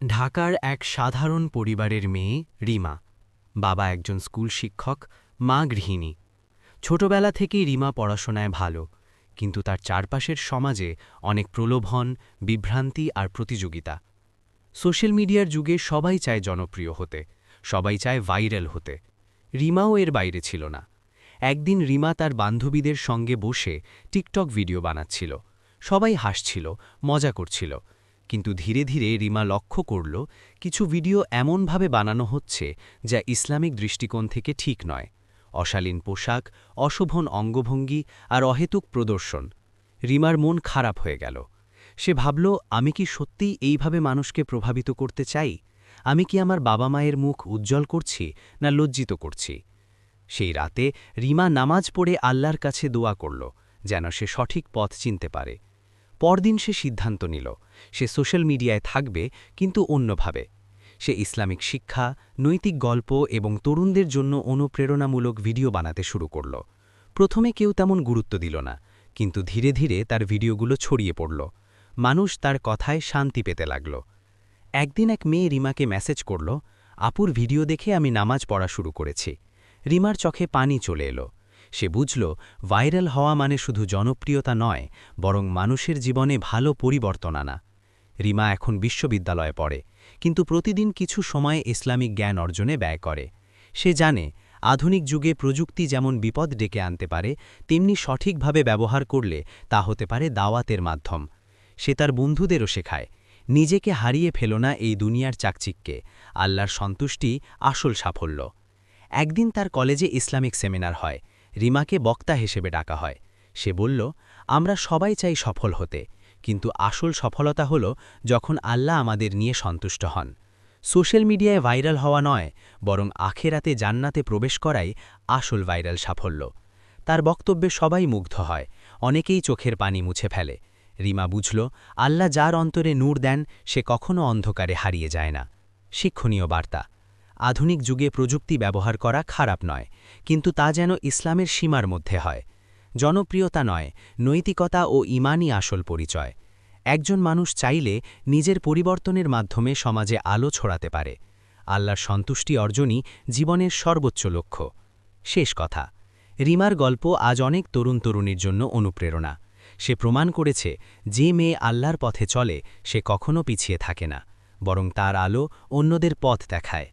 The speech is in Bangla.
ঢাকার এক সাধারণ পরিবারের মেয়ে রিমা। বাবা একজন স্কুল শিক্ষক, মা গৃহিণী। ছোটবেলা থেকেই রিমা পড়াশোনায় ভালো, কিন্তু তার চারপাশের সমাজে অনেক প্রলোভন, বিভ্রান্তি আর প্রতিযোগিতা। সোশ্যাল মিডিয়ার যুগে সবাই চায় জনপ্রিয় হতে, সবাই চায় ভাইরাল হতে। রিমাও এর বাইরে ছিল না। একদিন রিমা তার বান্ধবীদের সঙ্গে বসে টিকটক ভিডিও বানাচ্ছিল। সবাই হাসছিল, মজা করছিল। কিন্তু ধীরে ধীরে রিমা লক্ষ্য করল, কিছু ভিডিও এমনভাবে বানানো হচ্ছে যা ইসলামিক দৃষ্টিকোণ থেকে ঠিক নয়। অশালীন পোশাক, অশোভন অঙ্গভঙ্গি আর অহেতুক প্রদর্শন। রিমার মন খারাপ হয়ে গেল। সে ভাবল, আমি কি সত্যিই এইভাবে মানুষকে প্রভাবিত করতে চাই? আমি কি আমার বাবা মায়ের মুখ উজ্জ্বল করছি, না লজ্জিত করছি? সেই রাতে রিমা নামাজ পড়ে আল্লাহর কাছে দোয়া করল, যেন সে সঠিক পথ চিনতে পারে। পরদিন সে সিদ্ধান্ত নিল, সে সোশ্যাল মিডিয়ায় থাকবে, কিন্তু অন্যভাবে। সে ইসলামিক শিক্ষা, নৈতিক গল্প এবং তরুণদের জন্য অনুপ্রেরণামূলক ভিডিও বানাতে শুরু করল। প্রথমে কেউ তেমন গুরুত্ব দিল না, কিন্তু ধীরে ধীরে তার ভিডিওগুলো ছড়িয়ে পড়ল। মানুষ তার কথায় শান্তি পেতে লাগল। একদিন এক মেয়ে রিমাকে মেসেজ করল, আপুর ভিডিও দেখে আমি নামাজ পড়া শুরু করেছি। রিমার চোখে পানি চলে এলো। সে বুঝল, ভাইরাল হওয়া মানে শুধু জনপ্রিয়তা নয়, বরং মানুষের জীবনে ভালো পরিবর্তন আনা। রিমা এখন বিশ্ববিদ্যালয়ে পড়ে, কিন্তু প্রতিদিন কিছু সময় ইসলামিক জ্ঞান অর্জনে ব্যয় করে। সে জানে, আধুনিক যুগে প্রযুক্তি যেমন বিপদ ডেকে আনতে পারে, তেমনি সঠিকভাবে ব্যবহার করলে তা হতে পারে দাওয়াতের মাধ্যম। সে তার বন্ধুদেরও শেখায়, নিজেকে হারিয়ে ফেলো না এই দুনিয়ার চাকচিক্যে, আল্লাহর সন্তুষ্টি আসল সাফল্য। একদিন তার কলেজে ইসলামিক সেমিনার হয়। রিমাকে বক্তা হিসেবে ডাকা হয়। সে বলল, আমরা সবাই চাই সফল হতে, কিন্তু আসল সফলতা হল যখন আল্লাহ আমাদের নিয়ে সন্তুষ্ট হন। সোশ্যাল মিডিয়ায় ভাইরাল হওয়া নয়, বরং আখেরাতে জান্নাতে প্রবেশ করাই আসল ভাইরাল সাফল্য। তার বক্তব্যে সবাই মুগ্ধ হয়, অনেকেই চোখের পানি মুছে ফেলে। রিমা বুঝল, আল্লাহ যার অন্তরে নূর দেন, সে কখনো অন্ধকারে হারিয়ে যায় না। শিক্ষণীয় বার্তা: আধুনিক যুগে প্রযুক্তি ব্যবহার করা খারাপ নয়, কিন্তু তা যেন ইসলামের সীমার মধ্যে হয়। জনপ্রিয়তা নয়, নৈতিকতা ও ঈমানই আসল পরিচয়। একজন মানুষ চাইলে নিজের পরিবর্তনের মাধ্যমে সমাজে আলো ছড়াতে পারে। আল্লাহর সন্তুষ্টি অর্জনই জীবনের সর্বোচ্চ লক্ষ্য। শেষ কথা: রিমার গল্প আজ অনেক তরুণ তরুণীর জন্য অনুপ্রেরণা। সে প্রমাণ করেছে, যে মেয়ে আল্লাহর পথে চলে সে কখনো পিছিয়ে থাকে না, বরং তার আলো অন্যদের পথ দেখায়।